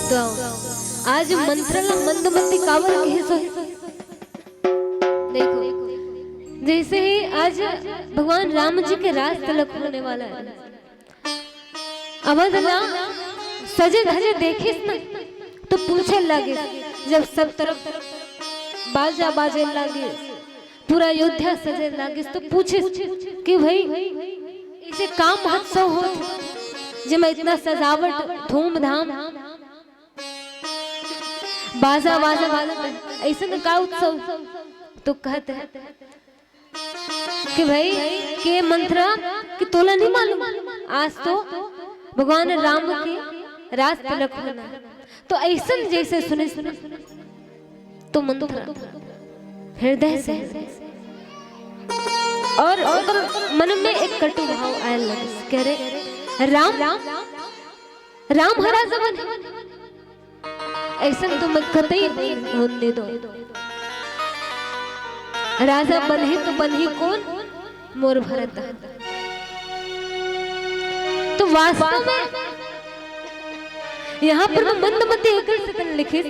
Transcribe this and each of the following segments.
तो आज मंत्रला मंदमती कावर कहे सो देखो, जैसे ही आज भगवान राम जी के राज तिलक होने वाला है, अवधला सजे धजे देखे ना तो पूछे लगे, जब सब तरफ बाजा बाजे लगे, पूरा अयोध्या सजे लगे, तो पूछे कि भाई इसे काम महोत्सव हो जिसमें इतना सजावट धूमधाम बाजा बाजा बाजा ऐसा का उत्सव, तो कहते हैं कि भाई के मंत्रा कि तोला नहीं मालूम, आज तो भगवान राम के राज तिलक होना, तो ऐसा जैसे सुने सुने तो मंत्र हृदय से और मन में एक कटु भाव आए लगे, कह रहे राम राम राम हरा जबन ऐसा तो मैं कतई नहीं होने दो, राजा बने तो बने कौन मोर भरत। तो वास्तव में यहाँ पर मंदमती से लिखे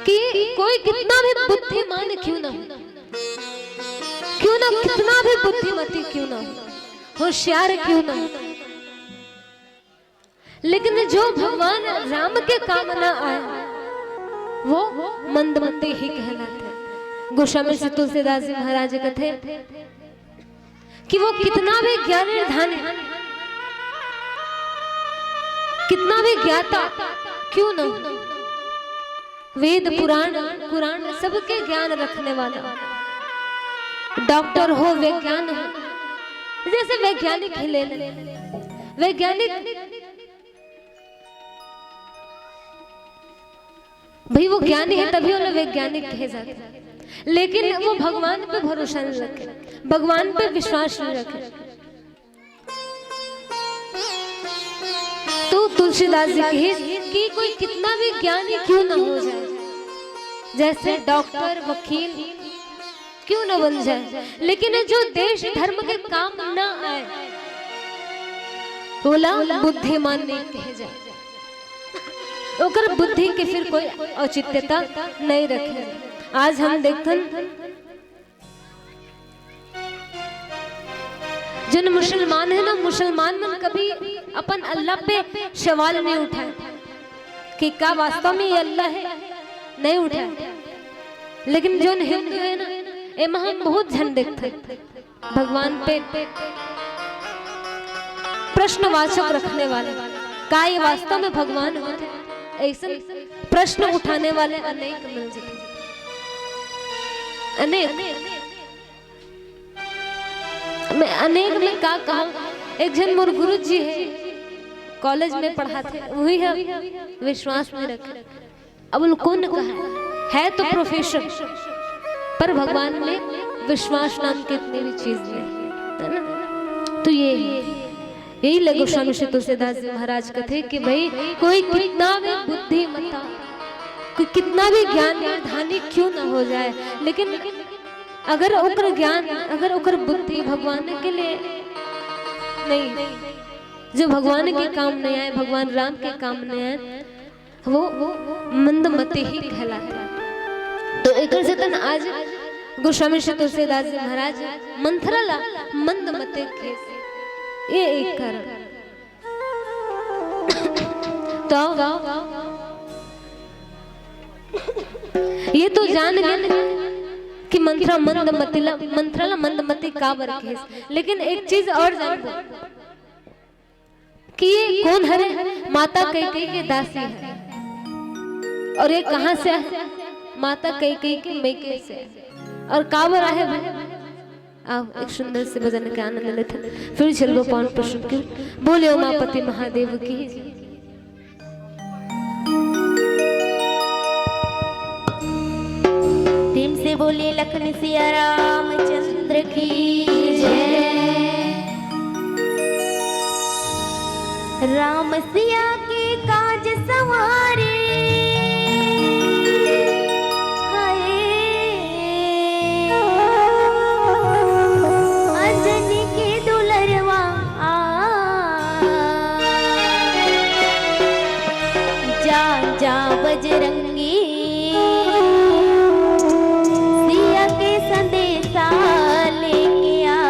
कि कोई कितना भी बुद्धिमान क्यों ना हो, कितना भी बुद्धिमती क्यों ना हो, होशियार क्यों ना हो, लेकिन जो भगवान राम के काम ना आए वो मंदमती ही कहलाते हैं। गोस्वामी श्री तुलसीदास जी महाराज कहते कि वो कितना भी ज्ञानी धानी, कितना भी ज्ञाता क्यों ना हो, वेद पुराण कुरान सबके ज्ञान रखने वाला, डॉक्टर हो वैज्ञान हो, जैसे वैज्ञानिक ही ले ले, वैज्ञानिक भाई वो ज्ञानी है तभी उन्हें वैज्ञानिक कहे जाते हैं, लेकिन वो भगवान पे भरोसा नहीं रखे, भगवान पे विश्वास नहीं रखे। तो तुलसीदास जी कहे कि कोई कितना भी ज्ञानी क्यों ना हो जाए, जैसे डॉक्टर वकील क्यों ना बन जाए, लेकिन जो देश धर्म के काम ना आए बोला बुद्धिमान नहीं कहे जाए, ओकर बुद्धि के फिर कोई औचित्यता नहीं रखे। आज हम देखते जिन मुसलमान है ना, मुसलमान मन कभी अपन अल्लाह पे सवाल नहीं उठाए कि क्या वास्तव में ये अल्लाह है, नहीं उठाए, लेकिन जो हिंदू है ना एम हम बहुत झन देखते भगवान पे प्रश्नवाचक रखने वाले, का ये वास्तव में भगवान होते, ऐसे प्रश्न उठाने वाले अनेक मिल जाते, अनेक मैं अनेक में का कहा। एक जन मोर गुरु जी है, कॉलेज में पढ़ाते, वही है विश्वास में रखे, अब उनको ने कहा है तो प्रोफेसर, पर भगवान में विश्वास नाम की इतनी भी चीज नहीं है ना। तो यही लगो स्वामी श्री तुलसीदास जी महाराज कहते कि भाई कोई कितना भी बुद्धिमता, कोई कितना भी ज्ञान धानी क्यों ना हो जाए, लेकिन अगर ओकर ज्ञान, अगर ओकर बुद्धि भगवान के लिए नहीं, जो भगवान के काम नहीं आए, भगवान राम के काम नहीं आए, वो मंदमती ही कहलाता है। तो एक आज गोस्वामी श्री तुलसीदास जी महाराज मंथरला मंदमती के ये एक कारण। तो ये तो जान गए कि मंथरा मंदमती कावर के, लेकिन एक चीज और जान दो कि ये कौन है, माता कैकेयी के दासी है, और ये कहां से है, माता कैकेयी के मैके से, और कावर है भाई। आओ एक सुंदर से भजन के आनंद लेते, फिर चलो पावन प्रश्न की बोले उमापति महादेव की। प्रेम से बोले लखन सिया रामचंद्र की जय। राम सिया के काज सवारे, बजरंगी सिया के संदेशा लेके आ।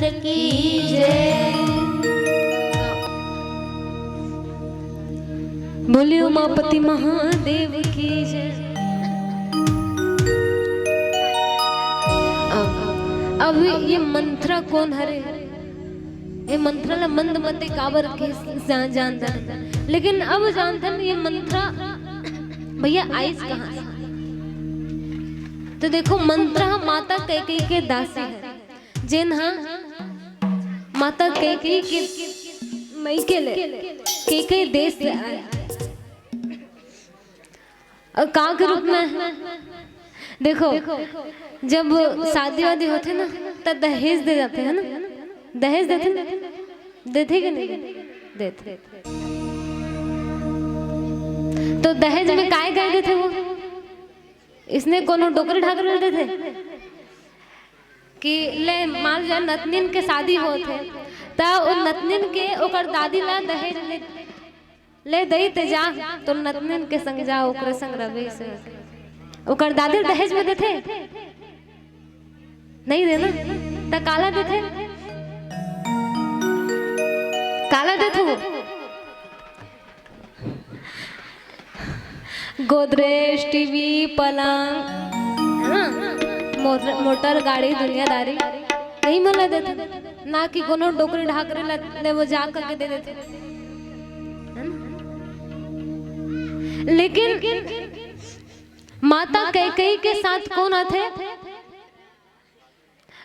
चंद्र की जय। बोले उमापति महादेव की जय। अब ये मंत्रा कौन हरे? ये मंत्रा ला मंद मते काबर के जानता, लेकिन अब जानता ये मंत्रा भैया आइस कहाँ से? तो देखो मंत्रा माता कैकेयी के दासी है, जिन हाँ माता कैकेयी के मई के ले कैकेयी देश से आए और का के रूप में देखो जब शादी वादी होते ना तब दहेज दे जाते हैं ना, दहेज देते ना, देते कि नहीं देते? तो दहेज में काय काय देते वो? इसने कोनो डोकरी ढाकर देते थे कि ले मान जा नतनिन के शादी होते ता ओ नतनिन के ओकर दादी ला दहेज ले दई ते जा तो नतनिन के संग जा ओकर संग रवे से ओकर दादी दहेज में देते नहीं देना ता काला देते, काला देते वो गोदरेज टीवी पलंग मोटर गाड़ी दुनियादारी यही मला देते ना कि कोनो डोकरी ढाकरे ले वो जा करके दे देते। लेकिन माता कैकेयी के साथ कौन आते?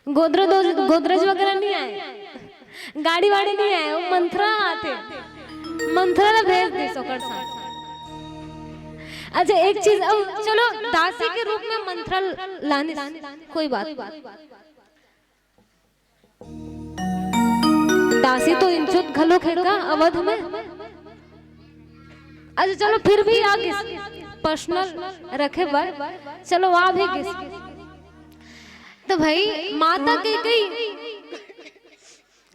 गोदरेज वगैरह नहीं आए, गाड़ी वाड़ी नहीं आए, वो मंत्रा आते, मंत्रा ने भेज दी सोकर साथ। अच्छा एक चीज अब चलो दासी के रूप में मंत्रा लाने कोई बात, दासी तो इंचुत घलो खेगा अवध में। अच्छा चलो फिर भी आगे पर्सनल रखे बर चलो वहां भी किस तो भाई माता कैकेयी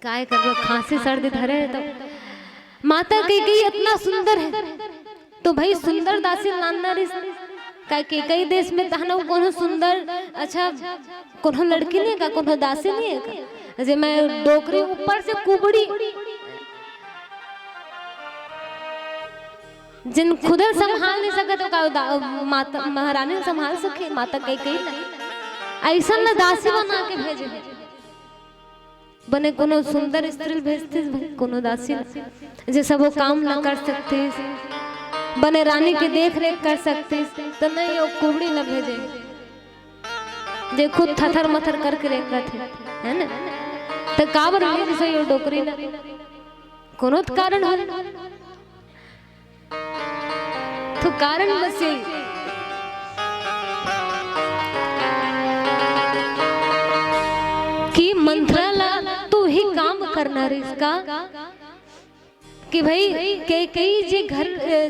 काय कर रहे खांसी सर्दी धरे तो माता कैकेयी इतना सुंदर है तो भाई सुंदर दासी लाना कैकेयी देश में तहनो कोनो सुंदर अच्छा कोनो लड़की नहीं का कोनो दासी नहीं है का जे मैं डोकरी ऊपर से कुबड़ी जिन खुद संभाल नहीं सकते का माता महारानी संभाल सके माता कैकेयी ऐसा न दासी बना के भेजे बने कोनो सुंदर स्त्री भेजते कोनो दासी जे सब वो काम न कर सकते बने रानी की देख रेख कर सकते तो नहीं वो कुबड़ी न भेजे जे खुद थथर मथर करके रेख थे है ना तो काबर भेज से यो डोकरी न कोनो कारण हो तो कारण बस यही कि मंत्रा ला तू ही काम करना रे इसका कि भाई कैकेयी जे घर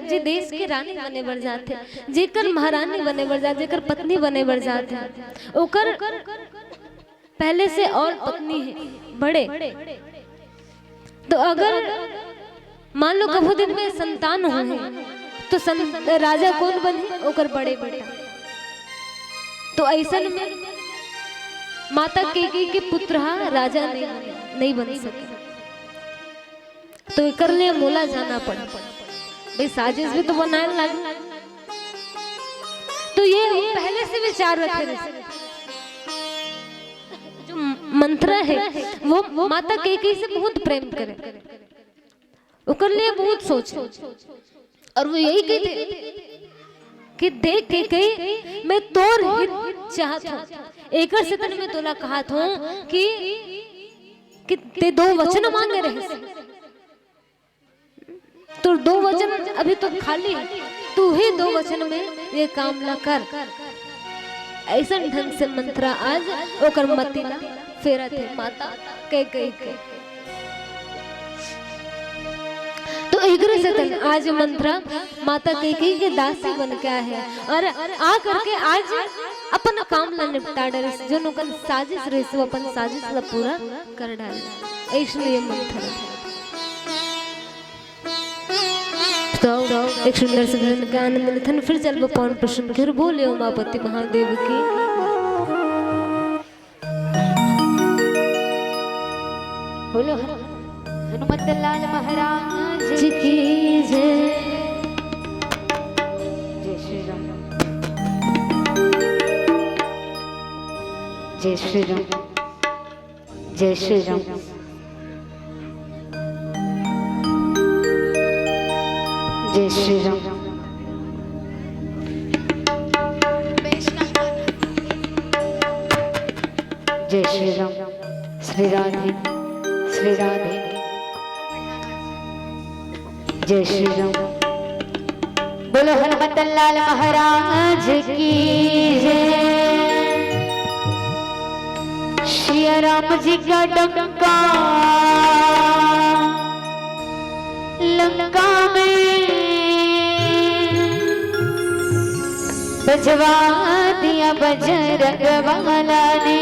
जे देश के रानी बने बढ़ जाते जेकर महारानी बने बढ़ जाते जेकर पत्नी बने बढ़ जाते ओकर पहले से और पत्नी है बड़े तो अगर मान लो कभू दिन में संतान हो तो राजा कौन बने ओकर बड़े बड़े तो ऐसा में माता कैकेयी के पुत्र राजा नहीं बन सके तो कर लिए मोला जाना पड़ा भाई साजिश भी तो बनाने लगे तो ये पहले से विचार रखे जो मंत्रा है वो माता कैकेयी से बहुत प्रेम करे उकर लिए बहुत सोचे और वो यही कहते कि देख कैकेयी मैं तोर हित चाहत हूं एकर से तन में तोला कहा था कि ते दो वचन मांगे रहे तो दो वचन अभी तो खाली तू ही दो वचन में ये काम ना कर ऐसा ढंग से मंत्रा आज ओकर मती ना फेरा थे माता कैकेयी के तो एकरे से तन आज मंत्रा माता कैकेयी के दासी बन गया है और आ करके आज अपन काम ला निपटा डरे जो नोकन साजिश रहे सो अपन साजिश ला पूरा कर डाले इसलिए मंत्रा तो एक सुंदर से भजन गान मिलथन फिर चल पवन प्रसन्न फिर बोले उमापति महादेव की बोलो हनुमत लाल महाराज जी की जय। जय श्री राम। जय श्री राम। जय श्री राम। जय श्री राम। जय श्री राम। श्री राधे श्री राधे। जय श्री राम। बोलो हनुमत लाल महाराज की जय। श्री राम जी का डंका लंका में बजवा दिया बजरंग वाला ने।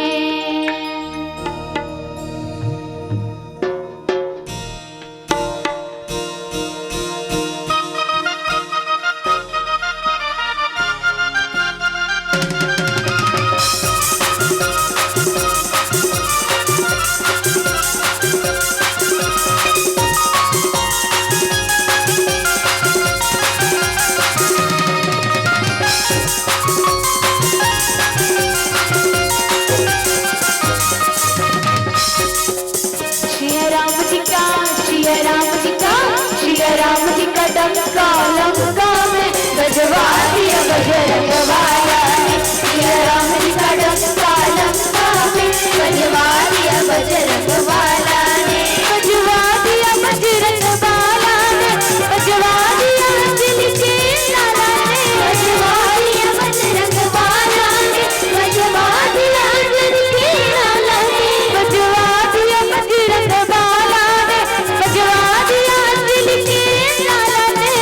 डंका लंका में बजवा दिया बजरंग वाला ने। श्री राम जी का डंका लंका में बजवा दिया बजरंग वाला ने। बजवा दिया बजरंग वाला ने। बजवा दिया दिल के लाला ने। बजवा दिया बजरंग वाला ने। बजवा दिया दिल के लाला ने। बजवा दिया बजरंग वाला ने। बजवा दिया दिल के लाला ने।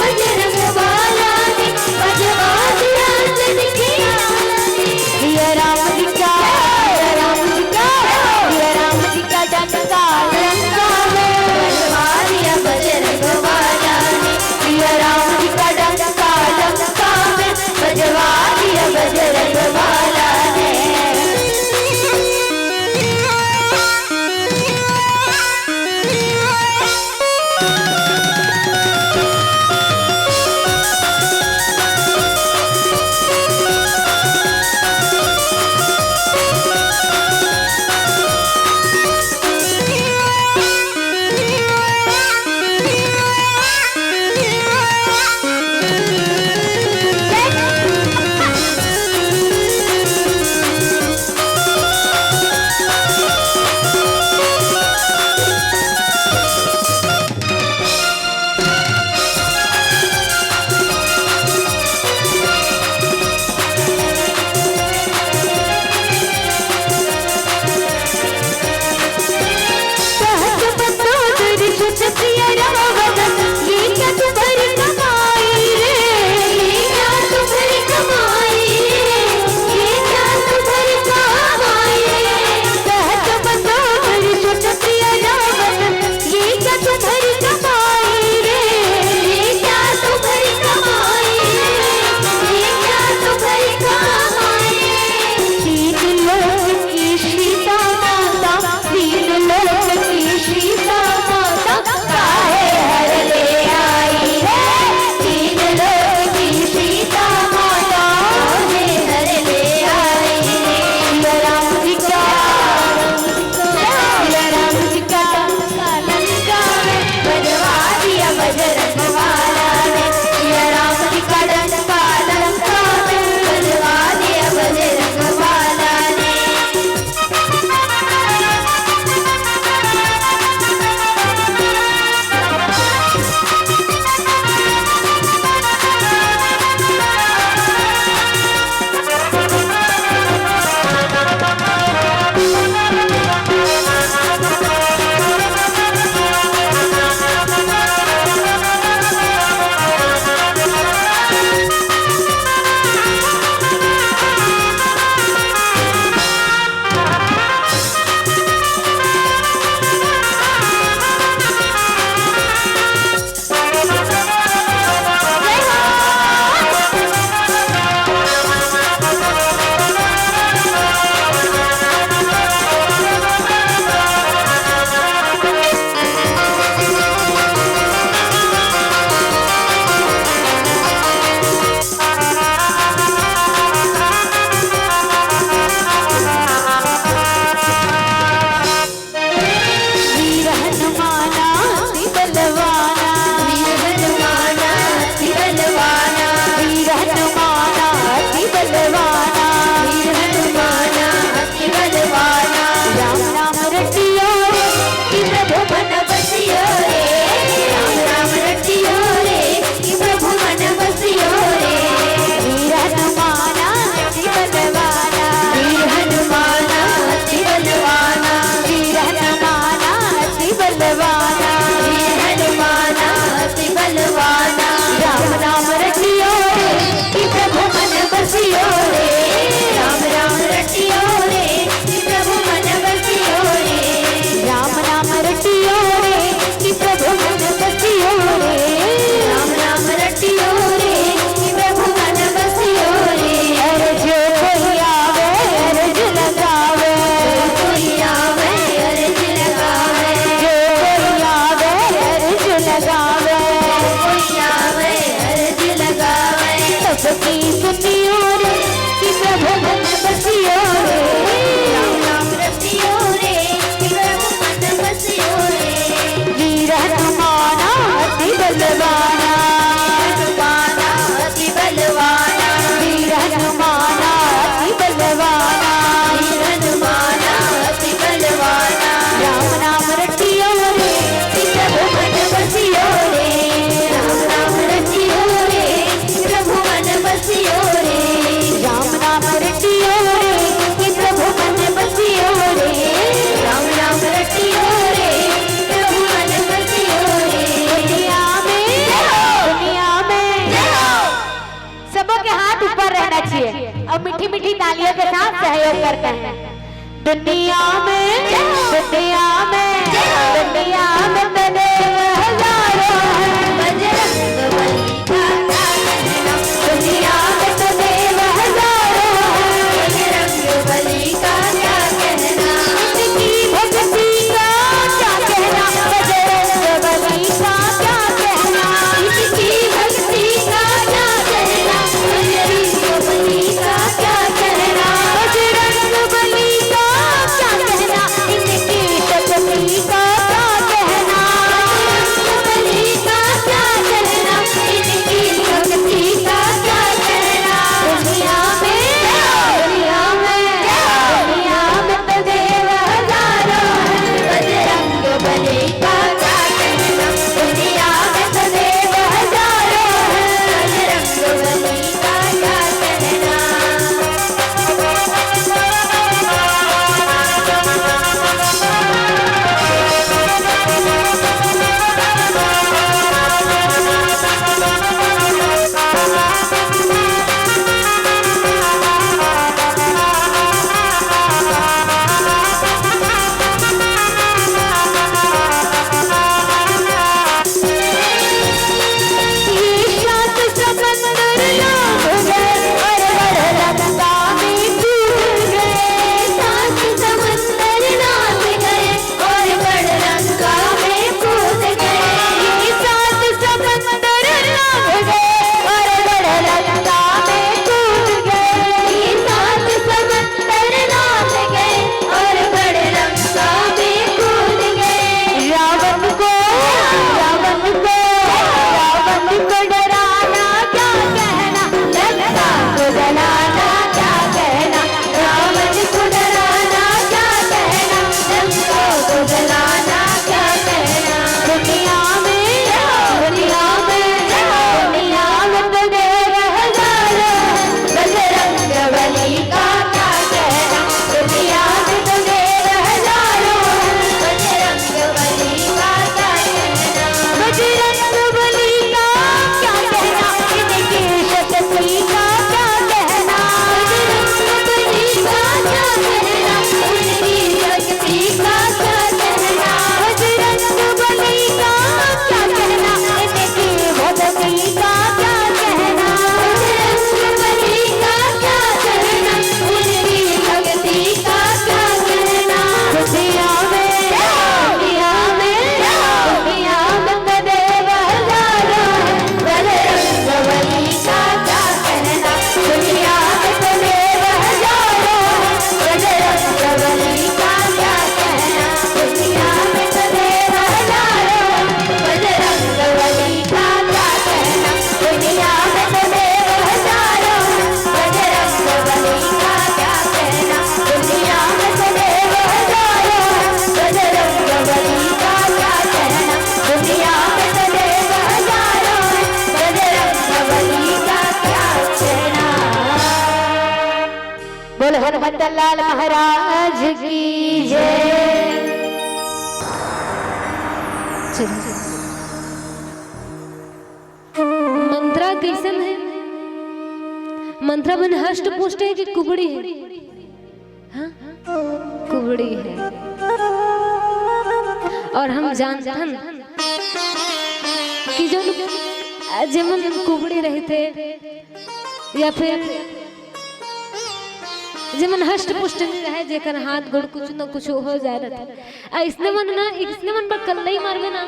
बजरंग वाला ने। बजवा दिया दिल के लाला ने। श्री राम जी का राम जी का राम जी का डंका लंका में बजवा दिया बजरंग वाला ने। श्री राम जी का डंका लंका में बजवा दिया बजरंग वाला ने। काहे हर ले आई बलवाना, हनुमाना अति बलवाना, वीर हनुमाना अति बलवाना, वीर हनुमाना अति बलवाना। राम नाम रटियो रे प्रभु मन बसियो रे, राम नाम रटियो रे प्रभु मन बसियो रे, राम नाम रटियो रे प्रभु मन बसियो रे, राम नाम रटियो रे प्रभु मन बसियो रे। दुनिया में सबके हाथ ऊपर रहना चाहिए और मीठी मीठी तालियों के साथ सहयोग करते हैं। दुनिया में दुनिया में दुनिया में देव हजारों हैं, बजरंग बली का क्या कहना, दुनिया में तो देव हजारों हैं, बजरंग बली का क्या कहना, इनकी भक्ति का क्या कहना, बजरंग बली का क्या कहना, इनकी भक्ति का क्या कहना, बजरंग बली का क्या कहना, बजरंग बली का क्या कहना, इनकी शक्ति का क्या कहना, बजरंग बली का क्या कहना, इनकी शक्ति का क्या कहना। दुनिया में तो देव हजारों हैं, बजरंग बली का क्या कहना, दुनिया में तो देव हजारों हैं, बजरंग बली का क्या कहना। सात समंदर लांघ गए और बड़ लंका में कूद गए, सात समंदर लांघ गए और बड़ लंका में कूद गए, सात समंदर लांघ गए और बड़ लंका में कूद गए, सात समंदर लांघ गए और बड़ लंका में कूद गए। रावण को डराना क्या कहना, लंका को जलाना क्या कहना, रावण को डराना क्या कहना, लंका को जलाना क्या कहना। दुनिया में तो देव हजारों हैं, बजरंग बली का क्या कहना, दुनिया में तो देव हजारों हैं, बजरंग बली का क्या कहना, बजरंग बली का क्या कहना, इनकी शक्ति का क्या कहना, बजरंग बली का क्या कहना, इनकी शक्ति का क्या कहना, बजरंग बली का क्या कहना, इनकी भक्ति का क्या कहना, बजरंग बली का क्या कहना, इनकी भक्ति का क्या कहना। दुनिया में तो देव हजारों हैं, बजरंग बली का क्या कहना, दुनिया में तो देव हजारों हैं, बजरंग बली का क्या कहना, दुनिया में तो देव हजारों हैं, बजरंग बली का क्या कहना, दुनिया में तो देव हजारों हैं, बजरंग बली का क्या कहना, दुनिया में तो देव हजारों हैं, बजरंग बली का क्या कहना, दुनिया में तो देव हजारों हैं, बजरंग बली का क्या कहना। बोल हनुमत लाल महाराज की जय। मंत्रा कैसन है? मंत्रा मन हष्ट पुष्ट है कि कुबड़ी है? हाँ? कुबड़ी है। और हम जानते हैं कि जो जमन कुबड़ी रहते या फिर जमन हष्ट पुष्ट नहीं रहे, जेकर हाथ गोड़ कुछ न कुछ हो जाए रहता, इसने मन पर कल्ला ही मारवे ना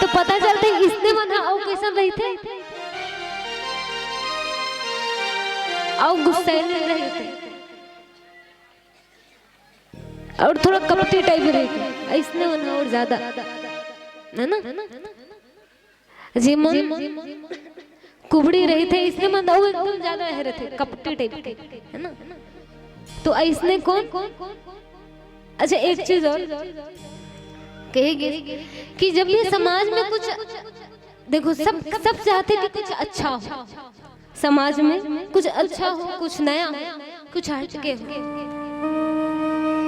तो पता चलते इसने मन और कैसन रहते और गुस्सैल रहते और थोड़ा कपटी टाइप रहते, इसने मन और ज्यादा है ना। जेमन कुबड़ी रही थे इसने मंदाऊ एकदम ज्यादा रहे थे, कपटी टाइप के, है ना। तो इसने कौन, अच्छा एक चीज और कहेगी कि जब भी समाज में कुछ देखो, सब चाहते कि कुछ अच्छा हो, समाज में कुछ अच्छा हो, कुछ नया हो, कुछ हटके हो,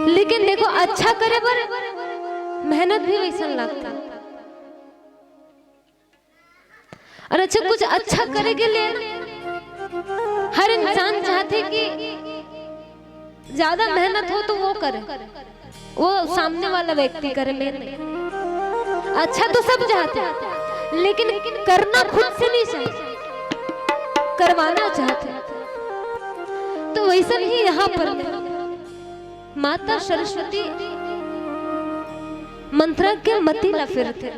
लेकिन देखो अच्छा करे पर मेहनत भी वैसा लगता। और अच्छा कुछ अच्छा करे के लिए हर इंसान चाहते कि ज्यादा मेहनत हो तो वो करे, वो सामने वाला व्यक्ति करे, मेरे नहीं। अच्छा तो सब चाहते हैं लेकिन करना खुद से नहीं चाहते, करवाना चाहते। तो वैसा ही यहाँ पर माता सरस्वती मंत्रा के मतीला फिरते,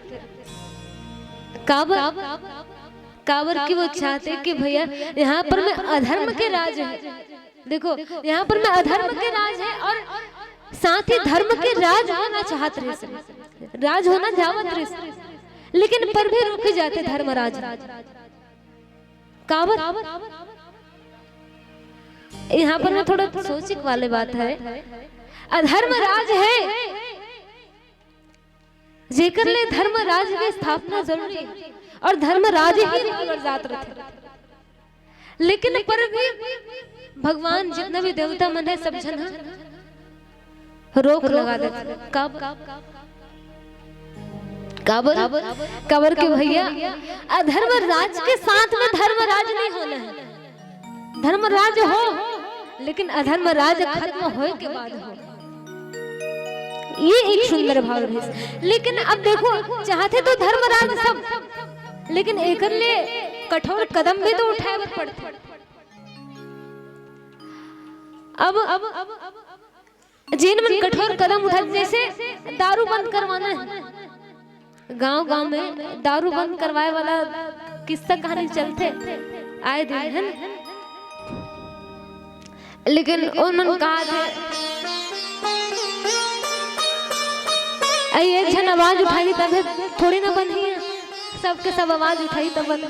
काबर की वो चाहते कि भैया यहाँ पर मैं अधर्म के राज है, देखो यहाँ पर मैं अधर्म के राज है और साथ ही धर्म के राज होना चाहते रहे, राज होना जावत रहे, लेकिन पर भी रुक जाते धर्मराज। काबर यहाँ पर मैं थोड़ा सोचिक वाले बात है, अधर्म राज है जेकर ले धर्म राज की स्थापना जरूरी है और धर्म राज ही जात रहते, लेकिन पर भी भगवान जितना भी देवता मन है सब जन रोक लगा देते। काबर के भैया अधर्म राज के साथ में धर्म राज नहीं होना है, धर्म राज हो लेकिन अधर्म राज खत्म होए के बाद हो, ये एक सुंदर भाव है। लेकिन अब देखो चाहते तो धर्मराज सब, लेकिन एकर ले कठोर कदम भी तो उठाए पड़ते। अब जिन मन कठोर कदम उठाते, जैसे दारू बंद करवाना है, गांव में दारू बंद करवाए वाला किस्सा कहानी चलते आए दिन है, लेकिन उन्होंने कहा था एक जन आवाज उठाई तब थोड़ी ना बंद ही, सबके सब आवाज उठाई तब बंद।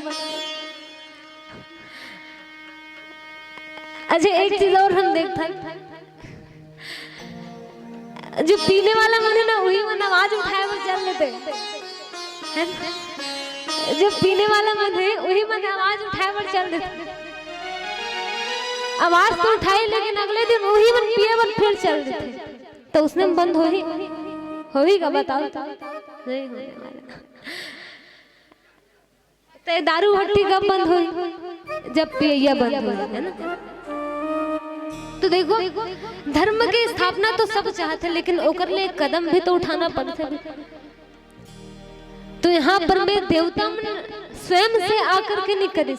अच्छा एक चीज और हम देखते, जो पीने वाला मन है ना वही मन आवाज उठाए वो चल लेते हैं, जो पीने वाला मन है वही मन आवाज उठाए वो चल देते, आवाज तो उठाई लेकिन अगले दिन वही मन पिए मन फिर चल देते, तो उसने बंद होगी का बताओ, नहीं होने वाला। तो दारू भट्टी कब बंद हुई, जब पिया बंद हुई, है ना। तो देखो धर्म की स्थापना तो सब चाहते, लेकिन ओकर ले कदम भी तो उठाना पड़ता। तो यहाँ पर मैं देवता मन स्वयं से आकर के नहीं करे,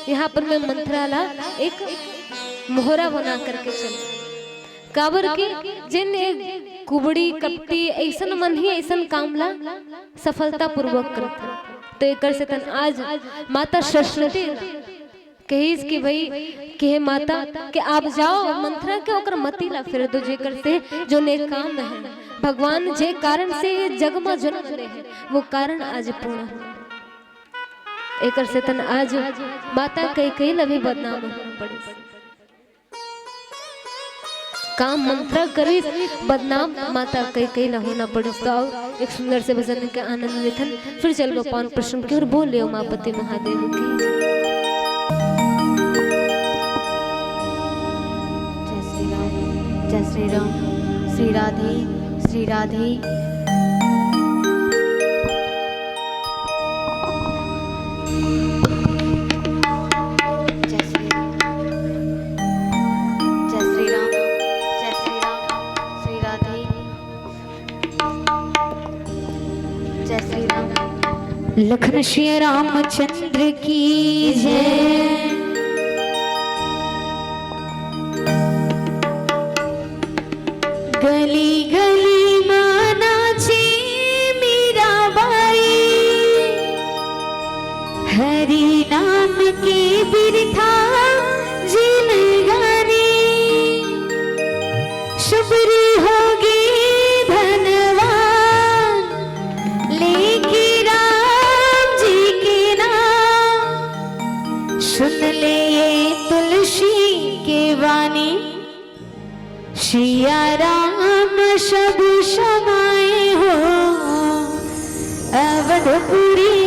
यहाँ पर मैं मंत्राला एक मोहरा बना करके चले, काबर की जिन एक कुबड़ी कपटी ऐसन मन ही ऐसन कामला सफलता पूर्वक करता। तो एक से तन आज माता सरस्वती कहिस कि भाई के माता के आप जाओ मंत्रा के ओकर मतीला फिर दो, जेकर से जो नेक काम है भगवान जे कारण से ये जग में जन्म ले है वो कारण आज पूर्ण हो। एक से तन आज माता कई लभी बदनाम पड़े, काम मंत्रा करी बदनाम माता कई ला होना पड़े। तो एक सुंदर से भजन के आनंद लेथन, फिर चल गो पावन प्रश्न की और बोले उमापति महादेव की। जय श्री राम, श्री राधे, श्री राधे। लखन श्री रामचंद्र की जय। गली गली माना ची मीरा बाई, हरि नाम की बिरथा जिन गानी, शुभ्री होगी धनवान लेके राम जी के सिया राम सब समाये हो अवधपुरी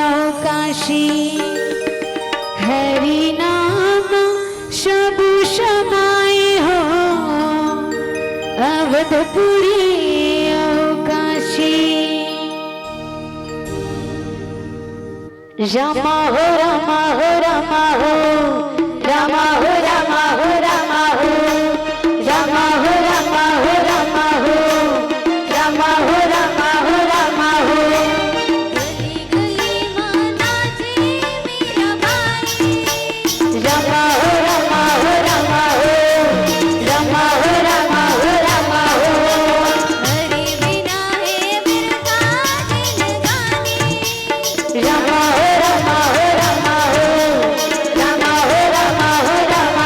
और काशी। हरि नाम सब समाये हो अवधपुरी और काशी। रामा हो रामा हो रामा हो रामा हो रामा हो रामा हो रामा हो रामा हो रामा हो रामा हो रामा हो रामा हो। गली गली माँ नाचे मेरा भाई। रामा हो रामा हो रामा हो रामा हो रामा हो रामा हो। हरि बिना है बिरथा दिल गाने। रामा हो रामा हो रामा हो रामा हो रामा हो रामा हो रामा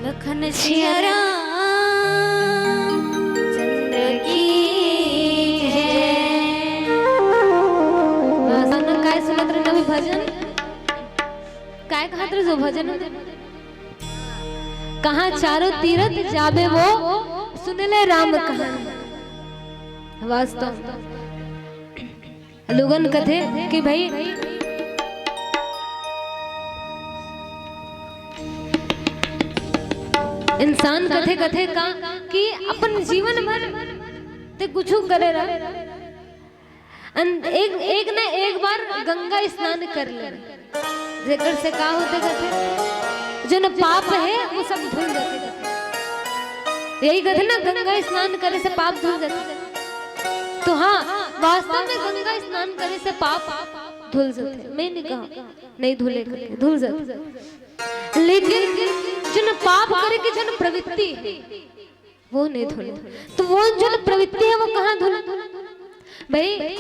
लखन सिया राम चंद्र की काय सुनत रहे नवी भजन काय कहत रहे जो भजन कहाँ चारों तीरथ जाबे वो सुन ले राम कहानी। वास्तव लोगन कथे कि भाई इंसान कथे कथे का कि अपन जीवन भर ते कुछ करे रहा एक न एक बार गंगा स्नान कर ले जेकर से का होते कथे जो न पाप है वो सब धुल जाते। यही कथे ना गंगा स्नान करे से पाप धुल जाते। तो हाँ वास्तव में गंगा स्नान करे से पाप धुल जाते। मैं नहीं कहा नहीं धुले धुल जाते, लेकिन जो न पाप करे की जो न प्रवृत्ति वो नहीं धुले। तो वो जो न प्रवृत्ति है वो कहाँ धुले भाई?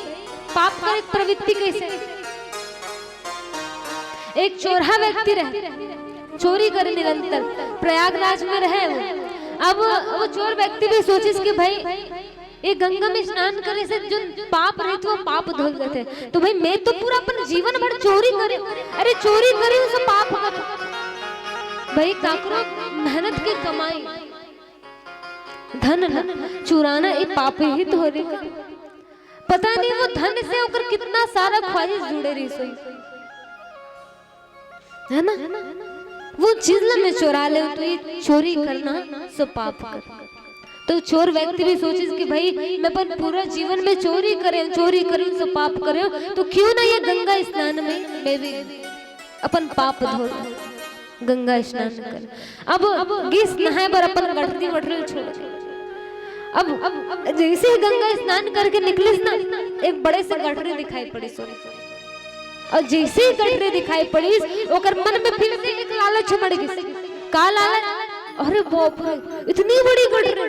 पाप करे प्रवृत्ति कैसे? एक चोरहा व्यक्ति रहे चोरी करे निरंतर प्रयागराज में रहे वो। अब वो चोर व्यक्ति भी सोचिस कि भाई ये गंगा में स्नान करे से जो पाप रहे तो वो पाप धुल जाते। तो भाई मैं तो पूरा अपन जीवन भर चोरी करे, अरे चोरी करे उसे पाप कर भाई काकरो मेहनत की कमाई धन चुराना ये पाप ही तो हो रही। पता नहीं वो धन से होकर कितना सारा ख्वाहिश जुड़े रही सोई है ना। वो चीज में चुरा ले तो ये चोरी करना सो पाप कर। तो चोर व्यक्ति भी सोचे कि भाई मैं अपन पूरा जीवन में चोरी करूं सो पाप करूं, तो क्यों ना ये गंगा स्नान में मैं भी अपन पाप धो गंगा स्नान कर। अब गिस नहाए पर अपन गठरी वठरी छोड़। अब जैसे ही गंगा स्नान करके निकले ना एक बड़े से गठरी दिखाई पड़ी सोरी। और जैसे ही गठरी दिखाई पड़ी ओकर मन में फिर से एक लालच मड़ गई। का लालच? अरे बाप रे इतनी बड़ी गठरी,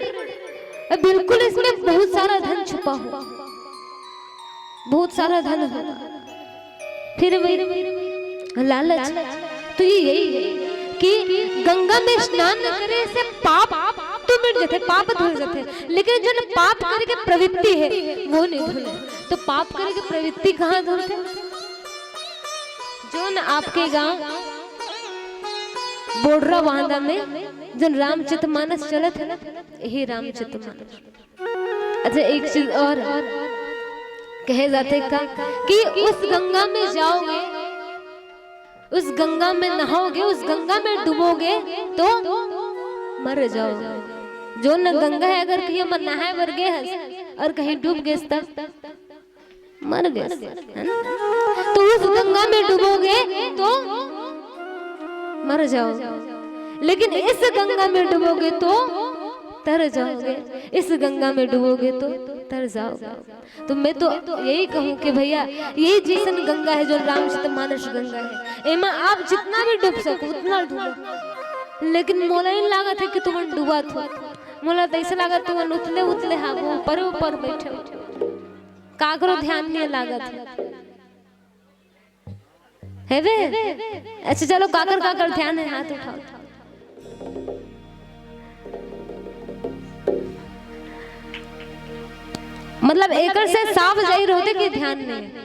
बिल्कुल इसमें बहुत सारा धन छुपा हुआ, बहुत सारा धन होगा। फिर वही लालच। तो ये यही है कि गंगा में स्नान करे से पाप तो मिट जाते, पाप धुल जाते, लेकिन जो न पाप करे के प्रवृत्ति है वो नहीं धुले। तो पाप करे के प्रवृत्ति कहाँ धुलते? जो न आपके गांव बोडरा वांदा में जो रामचरितमानस चलत है ना, यही रामचरितमानस। अच्छा एक चीज और कहे जाते का कि उस गंगा में जाओगे, उस गंगा में नहाओगे, उस गंगा में डूबोगे तो मर जाओगे। जो न गंगा है अगर कहीं मन नहाए बर गए और कहीं डूब गए तब मर गए है ना। तो उस गंगा में डूबोगे तो मर जाओगे, लेकिन इस गंगा में डूबोगे तो तर जाओगे, इस गंगा में डूबोगे तो तर जाओगे। तो मैं तो यही कहूँ कि भैया यही जैसन गंगा है जो रामचरितमानस गंगा है, एमा आप जितना भी डूब सको उतना डूबो। लेकिन मोला नहीं लागत है कि तुम डूबा थो, मोला तो ऐसा लागत तुम उतले उतले हाँ ऊपर ऊपर बैठे काकरो ध्यान नहीं लागत है वे। अच्छा चलो काकर काकर ध्यान है हाथ उठाओ। मतलब एकर से साफ जाहिर होते कि ध्यान नहीं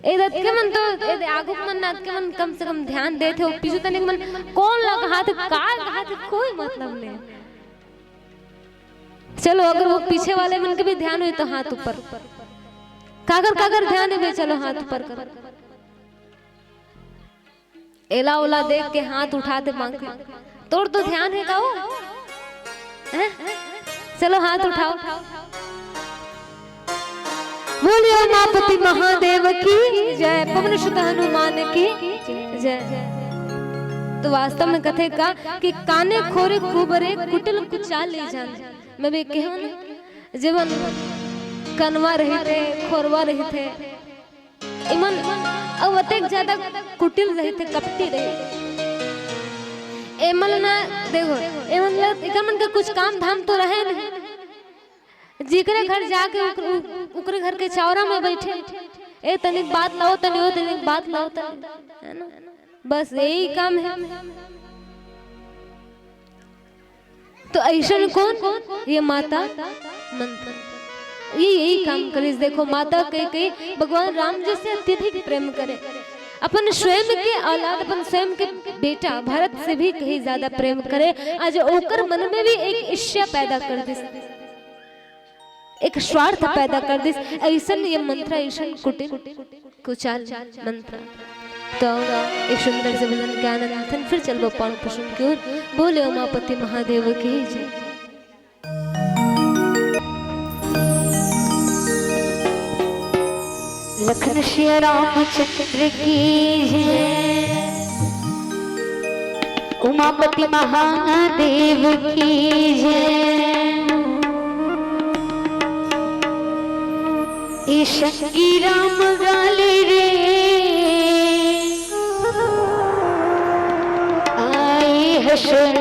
ए दत के मन तो ए आगु मन नाथ के मन कम से कम ध्यान देते हो, पीछे तनिक मन कौन लगा हाथ का हाथ कोई मतलब नहीं। चलो अगर वो पीछे वाले मन के भी ध्यान हुई तो हाथ ऊपर काकर काकर ध्यान है, चलो हाथ ऊपर कर। एला ओला देख के हाथ उठाते मांगते तोड़ तो ध्यान है का वो है? चलो हाथ उठाओ। बोलियो मापति महादेव की जय, पवन सुत हनुमान की जय। तो वास्तव में कथे का कि काने खोरे कुबरे कुटिल कुचा ले जान। मैं भी कहूं ना जीवन कनवा रहे थे खोरवा रहे थे इमन अवतेक ज्यादा कुटिल रहे थे, कपटी रहे। एमल ना देखो एमन मन का कुछ काम धाम तो रहे नहीं, जिकरे घर जाके उकरे घर के चौरा में बैठे ए तनिक बात लाओ तनिक बात लाओ तनिक, है ना, बस यही काम है। तो ऐसा कौन? ये माता मंथन, ये यही काम करे। देखो माता कई भगवान राम जी से अत्यधिक प्रेम करे, अपन स्वयं के औलाद, अपन स्वयं के बेटा भारत से भी कहीं ज्यादा प्रेम करे। आज ओकर मन में भी एक ईर्ष्या पैदा कर दे, एक स्वार्थ पैदा कर दे। ऐसा ये मंत्र, ऐसा कुटिल कुचाल मंत्र। तो एक सुंदर से भजन के आनंद फिर चलो पान पुष्प की ओर। बोले उमापति महादेव की जय। लखन श्री रामचंद्र की जय, उमापति महादेव की जय। ईशंगी राम गाले रे आए हशर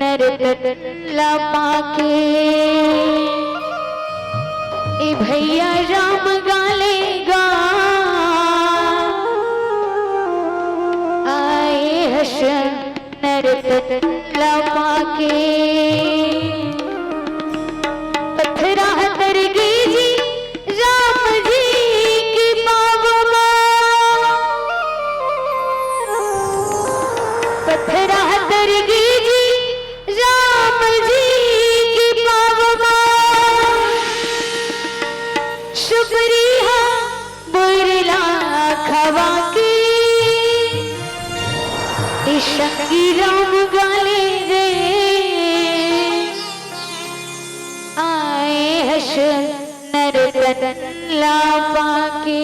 नर तल्ला पाके। ए भैया राम गालेगा आए हशर नर तल्ला पाके। पत्थरा तरगी जी राम जी की पावमा, पत्थरा तरगी जी राम जी की पावमा। शुक्रिया बुरला खवा की, ईशंगी राम गाले रे आए हशर नर तल्ला पाके।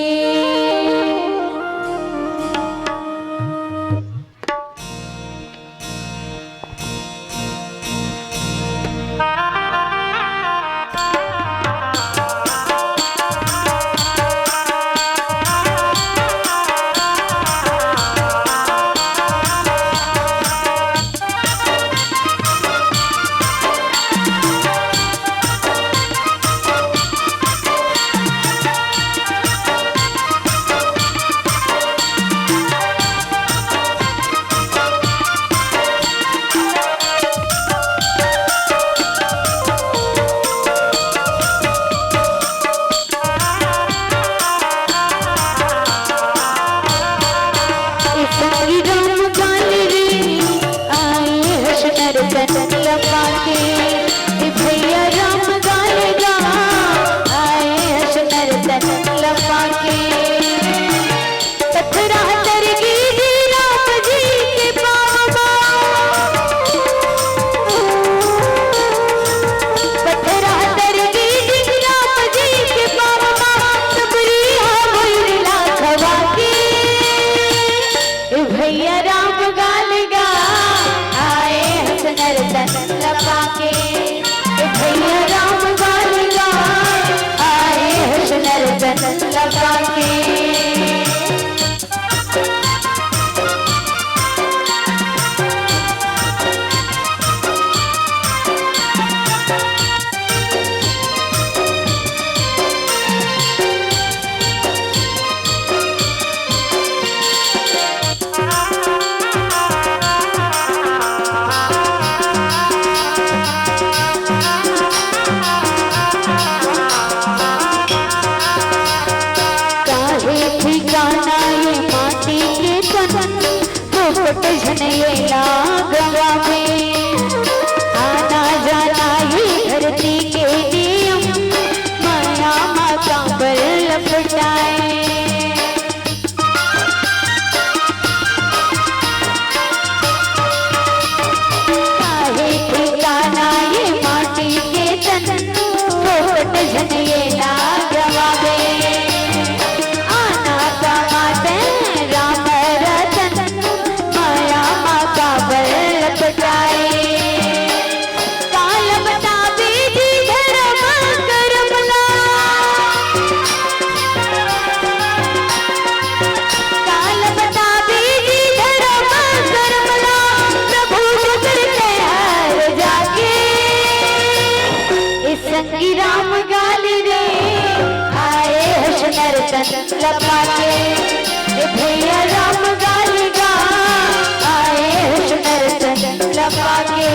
भैया राम गालिगा आए हुस्न लपा के।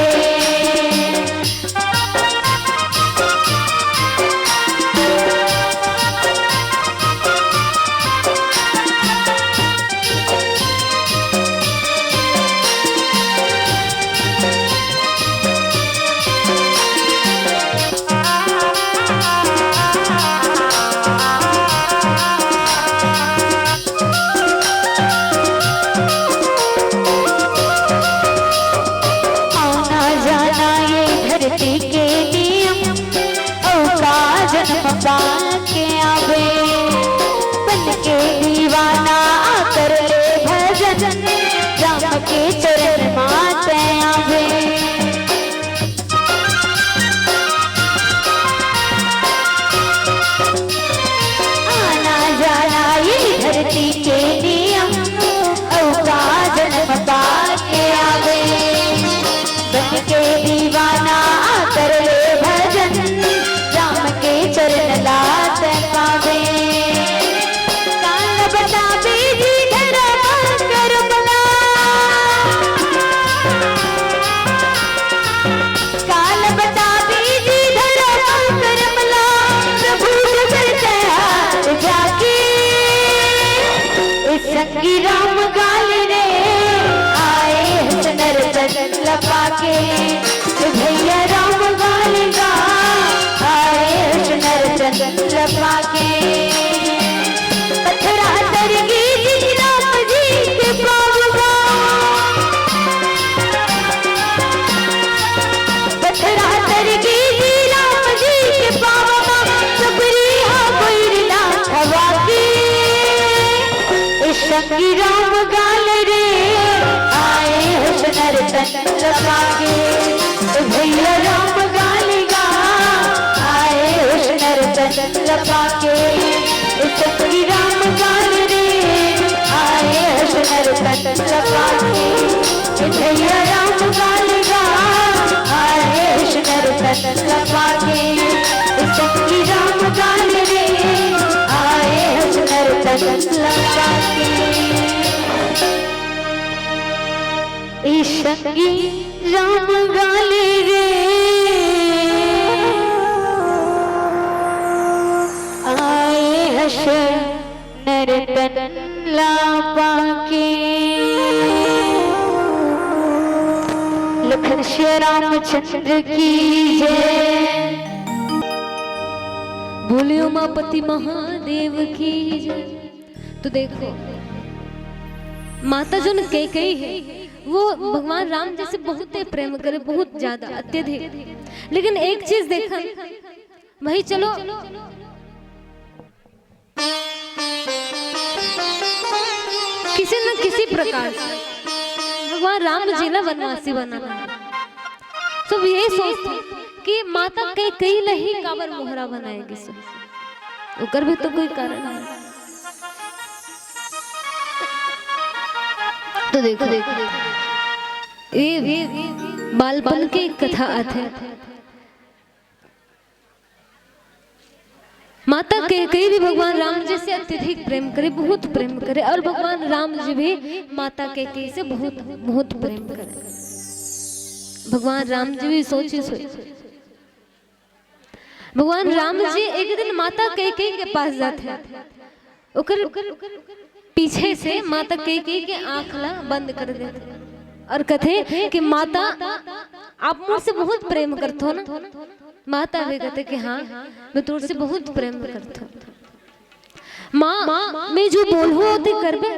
संगी राम गाल रे आए सुनर तन लपा के भैया राम गाल गा आए सुनर तन लपा के पत्थरा तरगी राम जी के पावगा पत्थरा तरगी राम जी के पावगा सबरी हा कोइला हवा की संगी राम गाल रे आए सुनर तन लपा के भैया राम गाल गा आए सुनर तन लपा के संगी राम गाल रे आए सुनर तन लपा के भैया राम गाल गा आए सुनर तन लपा के संगी राम गाल रे आए सुनर तन लपा के संगी राम गाल रे आए हशर तन लपा के लखन श्री रामचंद्र की जय। बोले उमापति महादेव की जय। तो देखो माता जो कैकेयी है वो भगवान राम जी से बहुत प्रेम करे, बहुत ज्यादा अत्यधिक। लेकिन एक चीज देखा भाई, चलो किसी न किसी प्रकार से भगवान राम जी ने वनवासी बनाना। सब यही सोचते कि माता कैकेयी ही काबर मोहरा बनाएगी, सब ओकर भी तो कोई कारण है। तो देखो ये बालपन की कथा है। माता कैकेयी भी भगवान राम जी से अत्यधिक प्रेम करे, बहुत प्रेम करे, और भगवान राम जी भी माता कैकेयी से बहुत बहुत प्रेम करे। भगवान राम जी भी सोची भगवान राम जी एक दिन माता कैकेयी के पास जाते हैं, उकर पीछे से माता कैकेयी के आँख ला बंद कर देते और कहते कि माता आप मुझसे बहुत प्रेम करते हो ना। माता भी कहते कि हाँ मैं तुझसे बहुत प्रेम करता हूँ। माँ मैं जो बोलूँ होते करबे।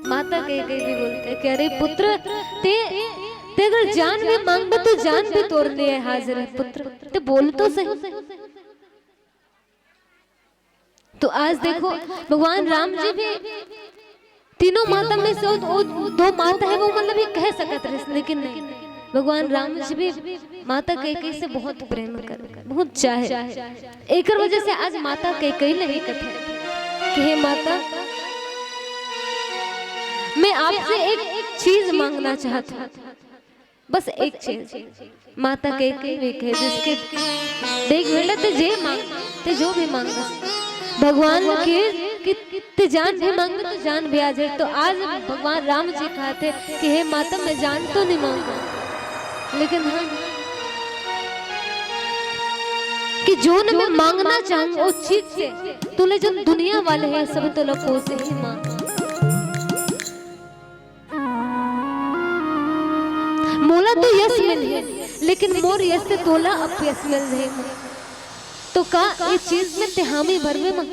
माता कैकेयी भी बोलते कि अरे पुत्र ते अगर जान भी मांगबे तो जान भी तोड़ लिए हाजिर है पुत्र, ते बोल तो सही। तो आज देखो भगवान राम जी भी तीनों माता में से दो माता है वो मतलब ये कह सकते हैं, लेकिन नहीं, भगवान राम जी भी माता कैकेयी से बहुत प्रेम कर, बहुत चाहे। एक वजह से आज माता कैकेयी नहीं कहते कि हे माता मैं आपसे एक चीज मांगना चाहता हूँ, बस एक चीज। माता कैकेयी भी कहे जिसके देख बेटा ते जे मांग ते जो भी मांगा भगवान के जान भी मांगे तो जान भी आ जाए। तो आज भगवान राम जी कहते कि हे माता मैं जान तो नहीं मांगा, लेकिन हाँ कि जो न मैं मांगना चाहूँ उस चीज से तुले जो दुनिया वाले हैं सब तो लोगों से ही मांग। मोला तो यश मिल है, लेकिन मोर यश से तोला अपयश मिल रहे। तो का ये चीज में तिहामी भरवे में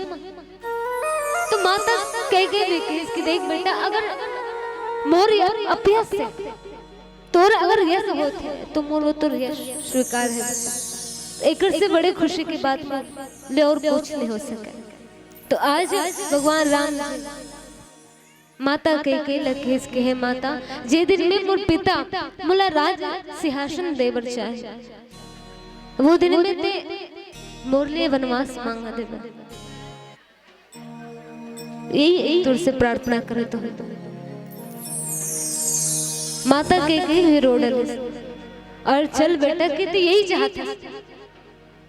तो माता कैकेयी इसकी देख बेटा अगर मोर अपयश से तोर अगर यश होते तो मोर तो यश स्वीकार है। एक से बड़े खुशी की बात ले और कुछ नहीं हो सके। तो आज भगवान राम माता कैकेयी लखेस के है माता जे दिन में मोर पिता मोला राज सिंहासन देवर चाहे वो दिन में ते मोर लिए वनवास मांगा देवा। यही तुझसे प्रार्थना करे तो माता कैकेयी भी रोडल और चल बेटा कि तो यही चाहता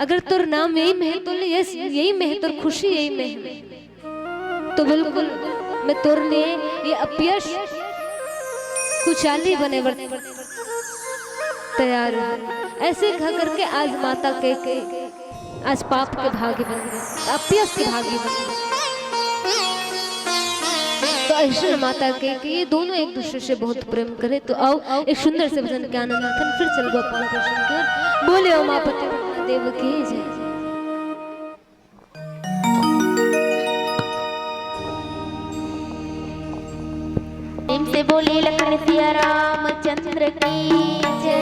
अगर तोर नाम यही में तो यही में तोर खुशी यही में तो बिल्कुल मैं तोर लिए ये अपयश कुचाली बने तैयार हूं। ऐसे कह करके आज माता कैकेयी आज पाप के भागी बन गए, अपयश के भागी बन गए। ऐसे माता के कि ये दोनों एक दूसरे से बहुत प्रेम करे। तो आओ एक सुंदर से भजन के आनंद उठाएं, फिर चल गोपाल कृष्ण के बोले उमापति देव की जय। प्रेम से बोले लखन सिया रामचंद्र की जय।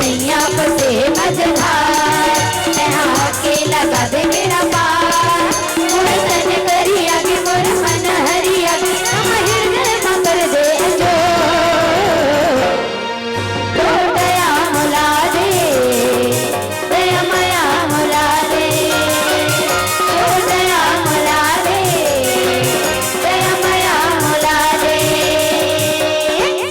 नैया फसे मझधार यहाँ के लगा दे मेरा पार मोर तन करी आगे मोर मन हरी आगे हम हृदय मकर दे जो तो दया मुला दे दया माया मुला दे तो दया मुला दे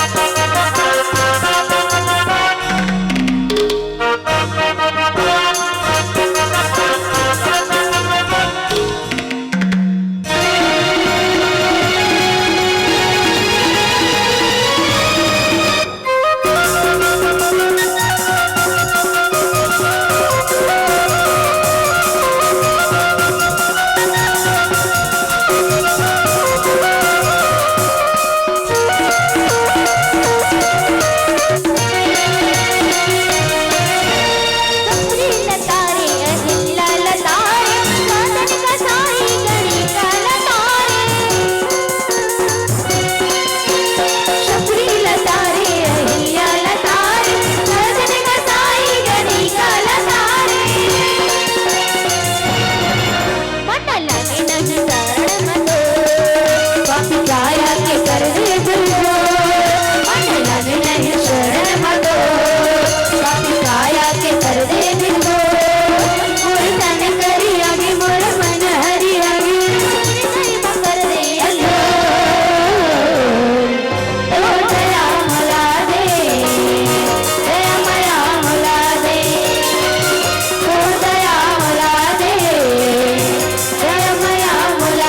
दया माया मुला दे। दया मुला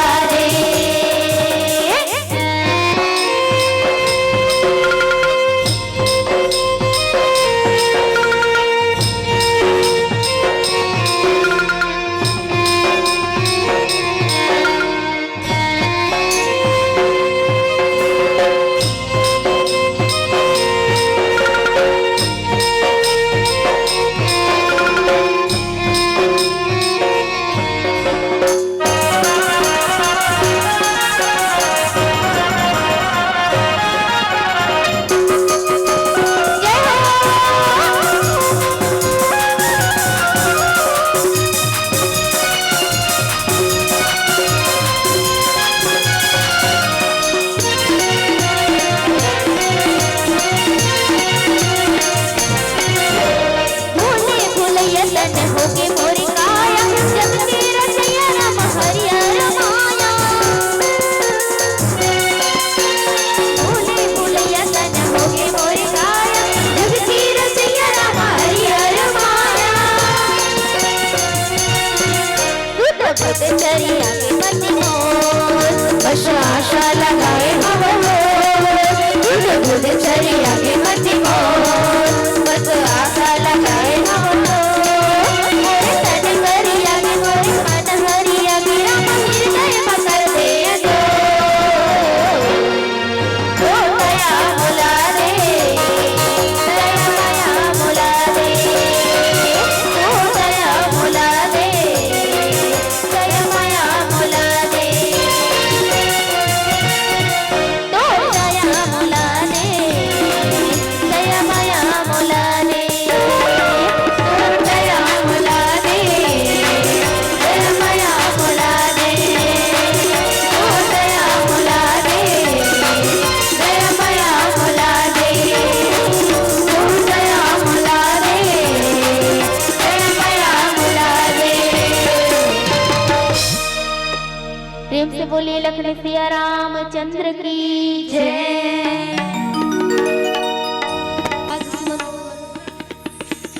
प्रेम से बोलिए लखन सिया रामचंद्र की जय।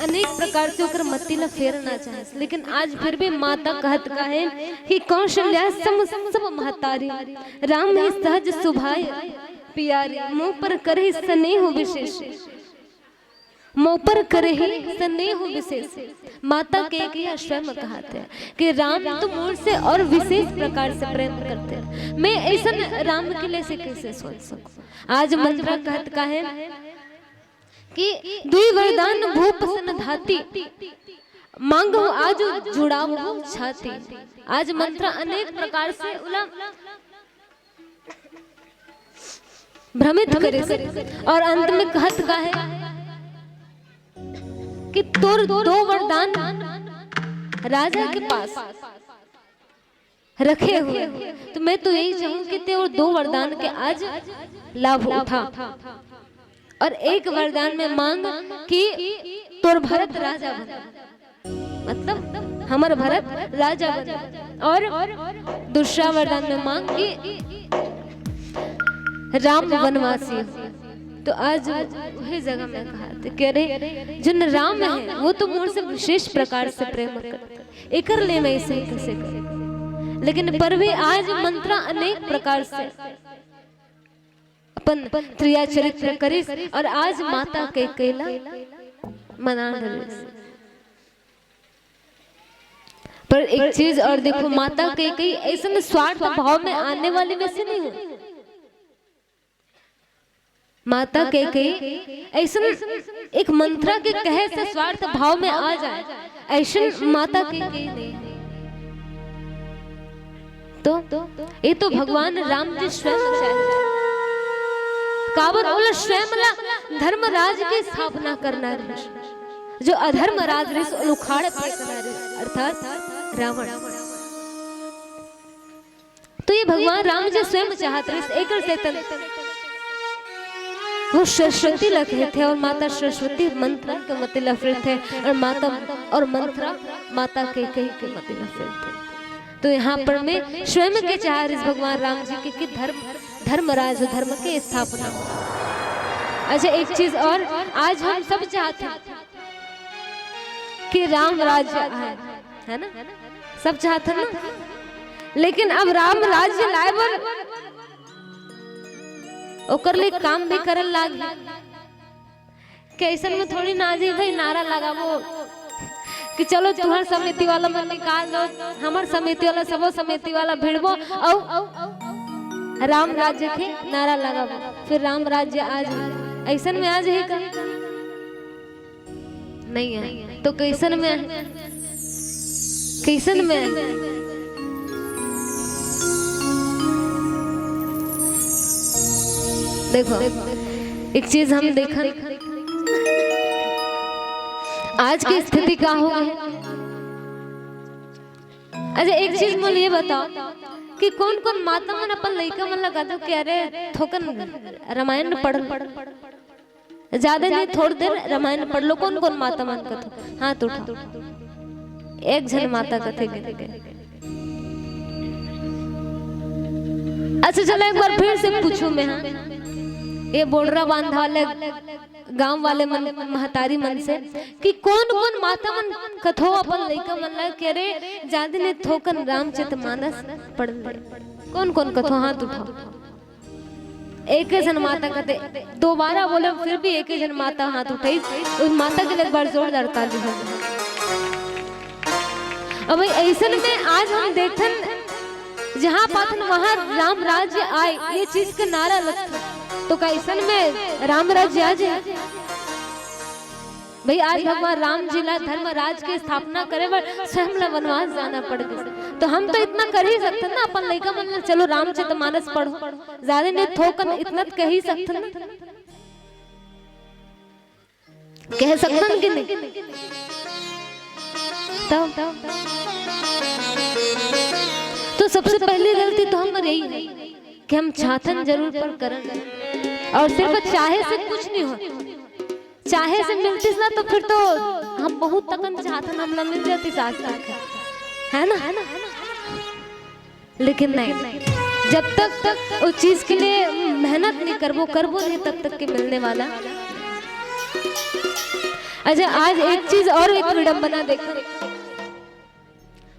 अनेक प्रकार से ओकर मति ला फेरना चाहे, लेकिन आज फिर भी माता कहत का है कि कौशल्या सब महतारी, राम ही सहज सुभाय प्यारी, मुँह पर करे स्नेह विशेष, मुँह पर करे ही स्नेह विशेष। माता के स्वयं कहते हैं कि राम तो मोर से और विशेष प्रकार से प्रेम करते हैं। मैं ऐसा राम के लिए से कैसे सोच सकूं। आज मंत्रा कहत का है कि दुई वरदान भूप सन धाती, मांगो आज जुड़ाव छाती। आज मंत्र अनेक प्रकार से उला भ्रमित करे और अंत में कहत का है कि तोर दो वरदान राजा के पास रखे हुए, तो मैं तो यही चाहूं कि तेरे दो वरदान के आज लाभ उठा और एक वरदान में मांग कि तोर भरत राजा बन, मतलब हमार भरत राजा बन, और दूसरा वरदान में मांग कि राम वनवासी। तो आज वही जगह में कहा थे कह रहे जिन राम है वो तो मोर से विशेष प्रकार से प्रेम करते, एकर ले मैं इसे कैसे करे। लेकिन पर भी आज मंत्रा अनेक प्रकार से अपन क्रिया चरित्र करिस और आज माता के कैला मना रहे। पर एक चीज और देखो, माता के कई ऐसा स्वार्थ भाव में आने वाली वैसे नहीं हो। माता के कई ऐसा एक मंत्रा के कहे से स्वार्थ भाव में आ जाए, ऐसा माता के कई नहीं। तो ये तो भगवान राम जी स्वयं चाहते, काबर बोला स्वयं धर्मराज की स्थापना करना है, जो अधर्म राज रे उखाड़ फेंकना है, अर्थात रावण। तो ये भगवान राम जी स्वयं चाहते हैं एक से वो सरस्वती लगे थे और माता सरस्वती मंत्रा के मत लफड़े थे और माता और मंत्रा माता के कई के मत लफड़े थे। तो यहाँ पर मैं स्वयं के चाह इस भगवान राम जी के धर्मराज धर्म के स्थापना। अच्छा एक चीज और, आज हम सब चाहते हैं कि राम राज्य आए, है ना, सब चाहते हैं ना, लेकिन अब राम राज्य लाए ओकर लिए काम भी करल लागी। कैसन में थोड़ी ना जी भाई नारा लगाबो कि चलो तुम्हार समिति वाला मन निकाल दो, हमार समिति वाला सबो समिति वाला भिड़बो और राम राज्य के नारा लगाबो, फिर राम राज्य आज ऐसन में आज है का नहीं है। तो कैसन में है, कैसन में है? देखो एक चीज हम देखा आज की स्थिति क्या हो गई। अच्छा एक चीज मुझे ये बताओ कि कौन कौन माता मन अपन लइका मन लगा दो कह रहे थोकन रामायण पढ़ ज्यादा नहीं, थोड़ी देर रामायण पढ़ लो। कौन कौन माता मन कथो हाथ उठा, एक जन माता कथे गए। अच्छा चलो एक बार फिर से पूछूं मैं, हाँ ये बोडरा बांधा वाले गांव वाले मन महतारी मन से कि कौन कौन माता मन कथो अपन लइका मन ला कह रहे ज्यादा ने थोकन रामचरितमानस पढ़ ले। कौन कौन कथो हाथ उठाओ। एक जन माता कहते, दोबारा बोले फिर भी एक जन माता हाथ उठाई। उस माता के लिए एक बार जोरदार ताली हो। अब ऐसन में आज हम देखन जहाँ पाथन वहाँ राम राज्य आए, ये चीज का नारा लगता, तो कैसन में राम राज्य आ जाए भाई। आज भगवान राम जी ला धर्मराज की स्थापना करे पर स्वयं ला वनवास जाना पड़ गया। तो हम तो इतना कर ही सकते ना अपन लइका मन, चलो रामचरितमानस पढ़ो, ज्यादा नहीं थोकन इतना कह ही सकते ना, कह सकते कि नहीं। तो सबसे पहली गलती तो हम यही है कि हम चाहतन जरूर पर करन, और सिर्फ चाहे से कुछ नहीं हो। चाहे से मिलती ना तो फिर तो हम बहुत तकन चाहतन हमला मिल जाती साथ है ना। लेकिन नहीं, जब तक उस चीज के लिए मेहनत नहीं करबो नहीं तब तक के मिलने वाला। अच्छा आज एक चीज और एक विडंबना देखो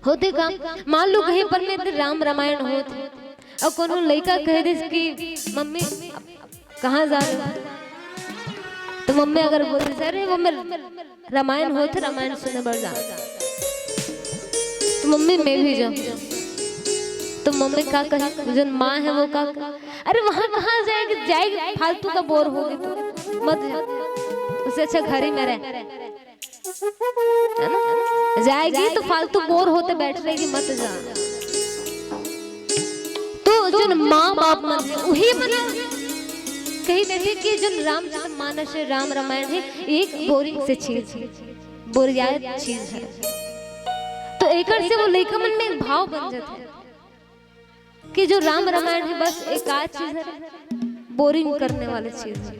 होते का, मान लो कहीं पर में राम रामायण होते और कोनो लड़का कह दे कि मम्मी कहाँ जा रहे हो, तो मम्मी अगर बोलती अरे वो मैं रामायण होते रामायण सुने बढ़ जा, तो मम्मी मैं भी जाऊँ, तो मम्मी का कहे जो माँ है वो का अरे वहाँ कहाँ जाएगी फालतू का बोर होगी तो मत जा, उससे अच्छा घर ही में रह, है ना, जाएगी तो फालतू बोर होते बैठ रहेगी, मत जा। तो जो माँ बाप मन है वही बना कही देते कि जो रामचरितमानस है राम रामायण है एक बोरिंग से चीज है, बोरियात चीज है, तो एकड़ से वो लड़का मन में एक भाव बन जाता है कि जो राम रामायण है बस एक आध चीज है, बोरिंग करने वाली चीज है,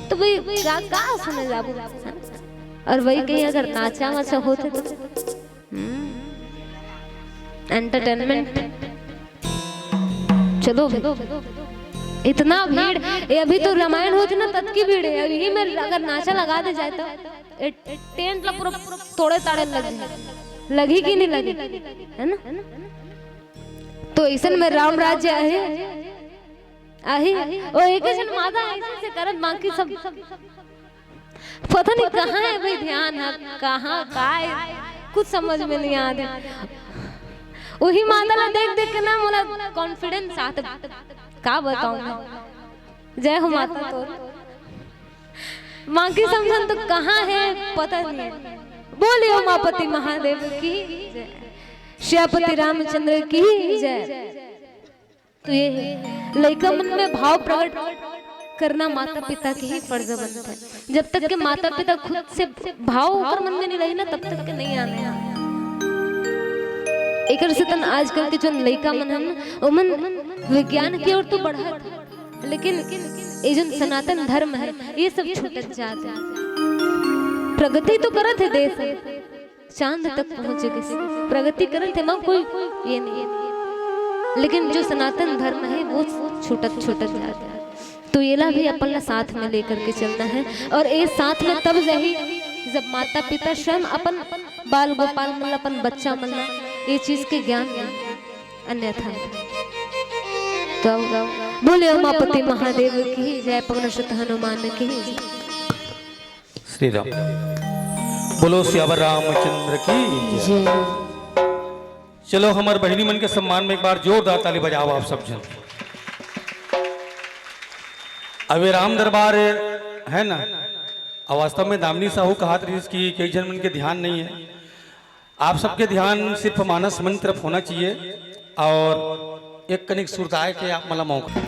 तो भाई का सुने जाबू। और वही कहीं अगर नाचा वाचा होते तो एंटरटेनमेंट चलो इतना भीड़, ये अभी तो रामायण होती ना तब की भीड़ है, यही में अगर नाचा लगा दे जाए तो टेंट ला पूरा तोड़े ताड़े लगी कि नहीं लगी, है ना। तो ऐसा में राम राज्य आहे और एक जन माता ऐसे से करत बाकी सब पता नहीं कहाँ है भाई ध्यान है कहाँ का कुछ समझ में नहीं आ रहा, वही माता ला देख देख के ना मोला कॉन्फिडेंस आता, का बताऊं मैं, जय हो माता तो माँ की समझन तो कहाँ है पता नहीं, बोलिए उमापति महादेव की जय, श्यापति रामचंद्र की जय। तो ये लड़का मन में भाव प्रकट करना माता पिता के ही फर्ज बनता है, जब तक के माता पिता खुद से भाव ऊपर मन में नहीं रही ना तब तक के नहीं आने। एक से तन आजकल के जो लड़का मन है वो मन विज्ञान की ओर तो बढ़ा था, लेकिन ये जो सनातन धर्म है ये सब छूटत जाते हैं। प्रगति तो करत है देश, चांद तक पहुंचे किसी प्रगति करत है, कोई ये नहीं, लेकिन जो सनातन धर्म है वो छूटत जाता है। तो ये ला भी अपन साथ में लेकर के चलना है, और ये साथ में तब रही जब माता पिता स्वयं अपन बाल गोपाल मन अपन बच्चा मन ये चीज के ज्ञान दें, अन्यथा तो बोले उमापति महादेव की जय, पवनसुत हनुमान की जय। श्री राम बोलो सियावर रामचंद्र की जय। चलो हमारे बहिनी मन के सम्मान में एक बार जोरदार ताली बजाओ आप सब जन। अबे राम दरबार है ना, वास्तव में दामिनी साहू कहा कि कई जन मन के ध्यान नहीं है, आप सबके ध्यान सिर्फ मानस मन तरफ होना चाहिए, और एक कनिक सुरताए के आप मला मौका